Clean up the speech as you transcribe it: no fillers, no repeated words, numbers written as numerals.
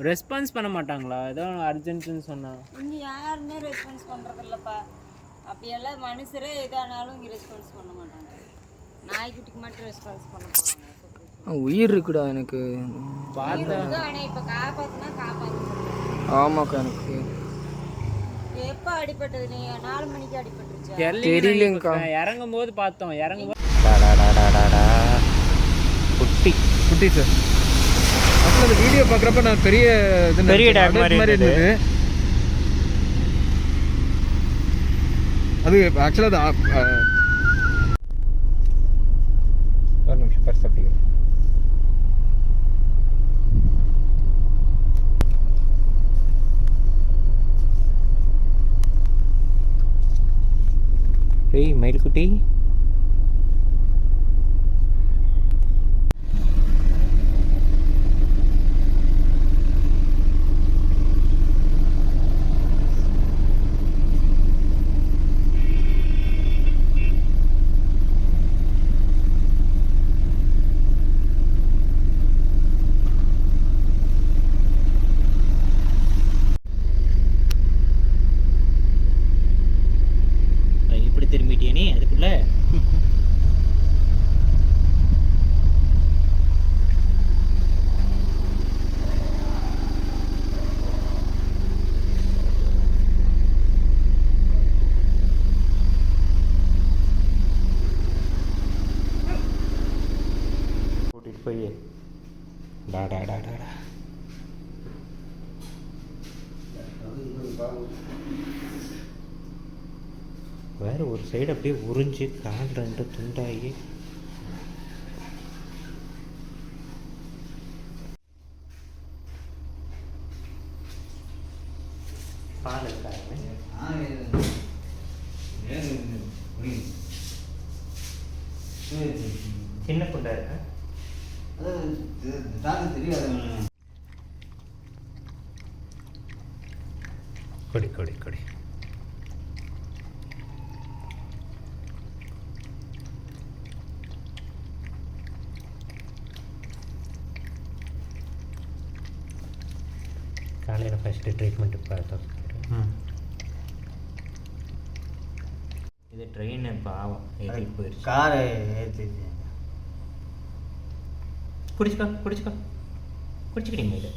Response பண்ண மாட்டாங்களா? ஏதோ அர்ஜென்ட்னு சொன்னா இங்கே யாருமே ரெஸ்பான்ஸ் பண்ணுறதில்லப்பா. அப்படியெல்லாம் மனுஷரே எதானாலும் இங்கே ரெஸ்பான்ஸ் பண்ண மாட்டாங்க. நாய்க்குட்டிக்கு மட்டும் ரெஸ்பான்ஸ் பண்ண போகிறாங்க. உயிர் இருக்குடா எனக்கு. பார்த்தா ஆனால் இப்போ காப்பாற்றினா காப்பாற்ற. ஆமாக்கா எனக்கு எப்போ அடிபட்டது? நீ 4 மணிக்கு அடிபட்டுருச்சு. தெரியலங்கக்கா. இறங்கும் போது பார்த்தோம். இறங்கும் குட்டி குட்டி சார். அப்புறம் அந்த வீடியோ பார்க்குறப்ப நான் பெரிய டாக் மாதிரி இருந்தது. அது ஆக்சுவலாக அது ஒரு நிமிஷம் பர்ஸ் அப்படிங்க. ஏய் மயில்குட்டி, இப்படி திரும்பிட்டியே நீ அதுக்குள்ள? கூட்டிட்டு போய் டாடா டாடா வேறு ஒரு சைடு அப்படியே உறிஞ்சு கால் 2 துண்டாகி பால் இருக்காங்க. சின்ன குண்டா இருக்கா? கொடி கொடி கொடி. காலையில் ஃபஸ்ட்டு ட்ரீட்மெண்ட்டு பார்த்தோம். இது ட்ரெயின் பாவம் ஏற்றிட்டு போயிடுச்சு. காரை ஏற்றிச்சு. குடிச்சுக்கோ குடிச்சுக்கோ குடிச்சுக்கிட்டீங்க இது.